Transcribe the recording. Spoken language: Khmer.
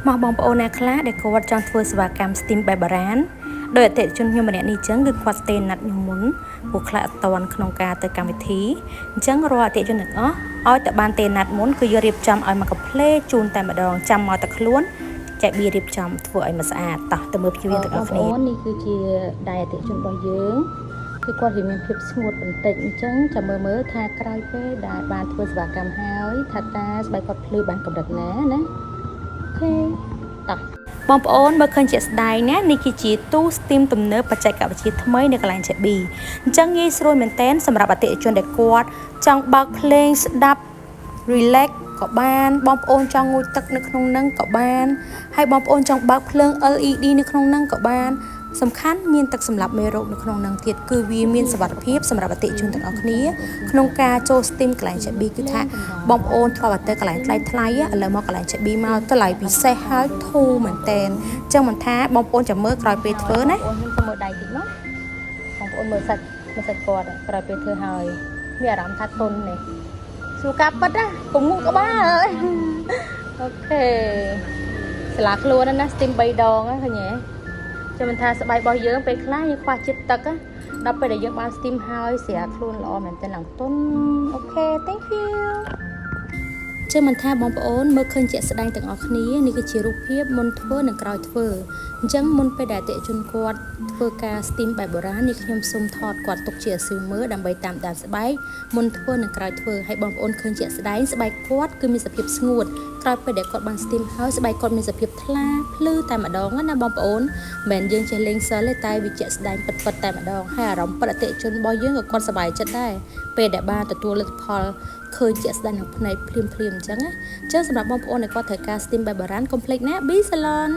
មកបងប្អូនអ្នកខ្លះដែលគាត់ចង់ធ្វើសេវាកម្ម STEAM បែបបុរាណដោយអតិថិជនខ្ញុំម្នាក់នេះអញ្ចឹងគឺគាត់ stay ណាត់ខ្ញុំមុនព្រោះខ្លះអត់តន់ក្នុងការទៅកម្មវិធីអញ្ចឹងរាល់អតិថិជនទាំងអស់ឲ្យតែបានទេណាត់មុនគឺយករៀបចំឲ្យមកកាផ្លេជូនតែម្ដងចាំមកតែខ្លួនចែកបៀរៀបចំធ្វើឲ្យមកស្អាតតោះទៅមើលភីវទាំងអស់គ្នាបងប្អូននេះគឺជាដៃអតិថិជនរបស់យើងគឺគាត់មានភាពស្ងួតបន្តិចអញ្ចឹងចាំមើលថាក្រោយពេលដែលបានធ្វើសេវាកម្មហើយថាតាស្បែកគាត់ភ្លឺបានកម្រិតណាណាអូខេតោះបងប្អូនមើលឃើញជាក់ស្ដែងណានេះគឺជាទូ STEAM ទំនើបបច្ចេកវិទ្យាថ្មីនៅកន្លែង JB អញ្ចឹងងាយស្រួលមែនតើសម្រាប់អតិថិជនដែលគាត់ចង់បើកភ្លេងស្ដាប់ relax ក៏បានបងប្អូនចង់ងូតទឹកនៅក្នុងហ្នឹងក៏បានហើយបងប្អូនចង់បើកភ្លើង LED នៅក្នុងហ្នឹងក៏បានសំខាន់មានទឹកសម្រាប់មេរោគនៅក្នុងហ្នឹងទៀតគឺវាមានសុវត្ថិភាពសម្រាប់អតិថិជនទាំងអស់គ្នាក្នុងការចូល STEAM កន្លែង JB គឺថាបងប្អូនធ្លាប់ទៅកន្លែងថ្លៃឥឡូវមកកន្លែង JB មកតម្លៃពិសេសហើយធូរមែនតើអញ្ចឹងមិនថាបងប្អូនចាំមើលក្រោយពេលធ្វើណាបងប្អូនខ្ញុំទៅមើលដៃតិចមកបងប្អូនមើលសាច់គាត់ក្រោយពេលធ្វើហើយមានអារម្មណ៍ថាទន់នេះសួរការប៉ិតណាកុំងក់ក្បាលហើយអូខេស្លាខ្លួនណា STEAM 3ដងឃើញទេចាំមិនថាស្បែករបស់យើងពេលខ្លះយើងខ្វះជាតិទឹកដល់ពេលដែលយើងបាន STEAM ហើយស្រាខ្លួនល្អមែនតើឡើងទុនអូខេ thank you ជឿមិនថាបងប្អូនមើលឃើញជាក់ស្ដែងទាំងអស់គ្នានេះគឺជារូបភាពមុនធ្វើនិងក្រោយធ្វើអញ្ចឹងមុនពេលដែលអតិថិជនគាត់ធ្វើការ STEAM បែបបុរាណនេះខ្ញុំសូមថតគាត់ទុកជាអាស៊ីវមើលដើម្បីតាមដានស្បែកមុនធ្វើនិងក្រោយធ្វើហើយបងប្អូនឃើញជាក់ស្ដែងស្បែកគាត់គឺមានសភាពស្ងួតក្រោយពេលដែលគាត់បាន STEAM ហើយស្បែកគាត់មានសភាពថ្លាភ្លឺតែម្ដងណាបងប្អូនមិនមែនយើងចេះលេងសិលទេតែវាជាក់ស្ដែងពិតតែម្ដងហើយអារម្មណ៍ពិតអតិថិជនរបស់យើងក៏គាត់សប្បាយចិត្តដែរពេលដែលបានទទួលលទ្ធផលឃើញជាក់ស្ដែងក្នុងភ្នែកភ្លាមអញ្ចឹងណាអញ្ចឹងសម្រាប់បងប្អូនដែលគាត់ត្រូវការ STEAM បែបបុរាណកុំភ្លេចណា B Salon